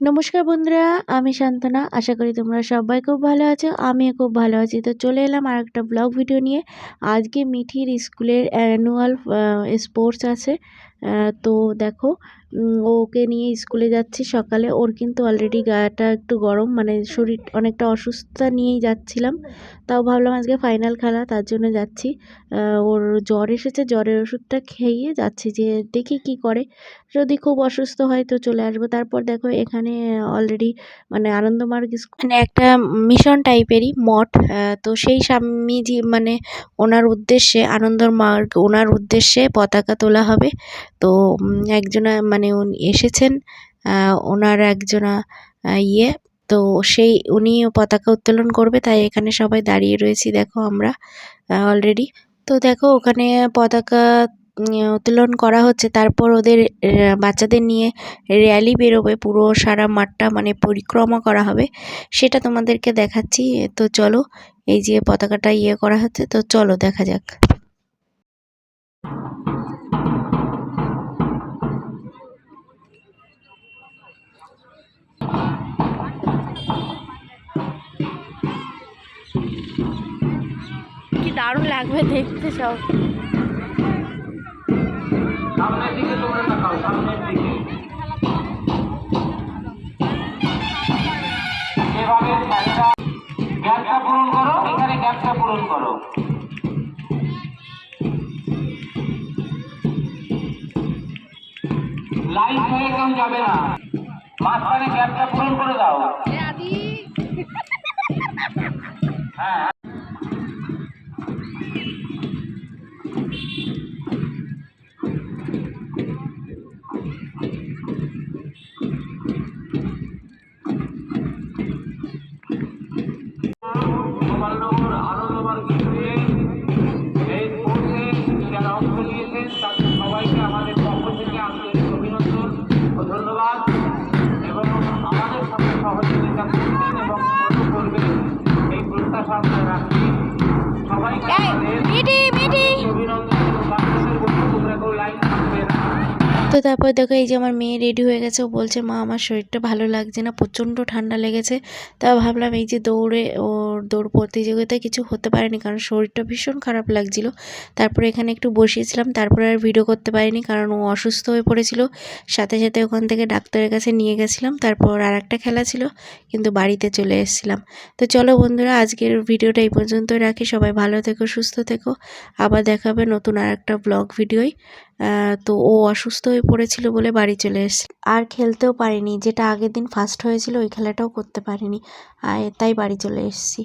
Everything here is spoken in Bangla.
নমস্কার বন্ধুরা, আমি শান্তনা। আশা করি তোমরা সবাই খুব ভালো আছো। আমিও খুব ভালো আছি। তো চলে এলাম আরেকটা ব্লগ ভিডিও নিয়ে। আজকে মিঠির স্কুলের অ্যানুয়াল স্পোর্টস আছে। তো দেখো, ওকে নিয়ে স্কুলে যাচ্ছি সকালে। ওর কিন্তু অলরেডি গাটা একটু গরম, মানে শরীর অনেকটা অসুস্থতা নিয়েই যাচ্ছিলাম। তাও ভাবলাম আজকে ফাইনাল খেলা, তার জন্য যাচ্ছি। ওর জ্বর এসেছে, জ্বরের ওষুধটা খেয়ে যাচ্ছি, যে দেখি কি করে। যদি খুব অসুস্থ হয় তো চলে আসবো। তারপর দেখো এখানে অলরেডি মানে আনন্দমার্গ মানে একটা মিশন টাইপেরই মঠ। তো সেই স্বামীজি মানে ওনার উদ্দেশ্যে, আনন্দমার্গ ওনার উদ্দেশ্যে পতাকা তোলা হবে। তো একজনা মানে উনি এসেছেন, ওনার একজনা ইয়ে, তো সেই উনিও পতাকা উত্তোলন করবে, তাই এখানে সবাই দাঁড়িয়ে রয়েছি দেখো আমরা অলরেডি। তো দেখো ওখানে পতাকা উত্তোলন করা হচ্ছে। তারপর ওদের বাচ্চাদের নিয়ে র্যালি বেরোবে, পুরো সারা মাঠটা মানে পরিক্রমা করা হবে, সেটা তোমাদেরকে দেখাচ্ছি। তো চলো, এই যে পতাকাটা ইয়ে করা হচ্ছে, তো চলো দেখা যাক। কি দারুণ লাগবে দেখতে সব। সামনের দিকে তোমরা তাকাও, সামনের দিকে এভাবে গ্যাপটা পূরণ করো, এখানে গ্যাপটা পূরণ করো। লাইন হয়ে কেউ যাবে না, মাঝখানে গ্যাপটা পূরণ করে দাও। হ্যাঁ, গোপালনগর আনন্দমার্গ স্কুলে এই কোর্সে যারা অংশ নিয়েছেন তাদের সবাইকে আমাদের পক্ষ থেকে আন্তরিক অভিনন্দন ও ধন্যবাদ, এবং আমাদের সাথে সহযোগিতা করবেন এবং করবেন এই প্রত্যাশা আমরা রাখছি। সবাইকে আমাদের অভিনন্দন এবং বাচ্চাদের বলবো তোমরা কেউ লাইন থাকবে না। তো তারপর দেখো এই যে আমার মেয়ে রেডি হয়ে গেছে। ও বলছে, মা আমার শরীরটা ভালো লাগছে না, প্রচণ্ড ঠান্ডা লেগেছে। তা ভাবলাম এই যে দৌড়ে ওর দৌড় প্রতিযোগিতায় কিছু হতে পারেনি, কারণ শরীরটা ভীষণ খারাপ লাগছিল। তারপরে এখানে একটু বসিয়েছিলাম, তারপরে আর ভিডিও করতে পারিনি, কারণ ও অসুস্থ হয়ে পড়েছিল। সাথে সাথে ওখান থেকে ডাক্তারের কাছে নিয়ে গেছিলাম। তারপর আর একটা খেলা ছিল, কিন্তু বাড়িতে চলে এসেছিলাম। তো চলো বন্ধুরা, আজকের ভিডিওটা এই পর্যন্ত রাখি। সবাই ভালো থেকো, সুস্থ থেকো। আবার দেখা হবে নতুন আর একটা ব্লগ ভিডিওয়। তো ও অসুস্থ হয়ে পড়েছিল বলে বাড়ি চলে এসেছে, আর খেলতেও পারিনি। যেটা আগের দিন ফার্স্ট হয়েছিল ওই খেলাটাও করতে পারিনি, তাই বাড়ি চলে এসেছি।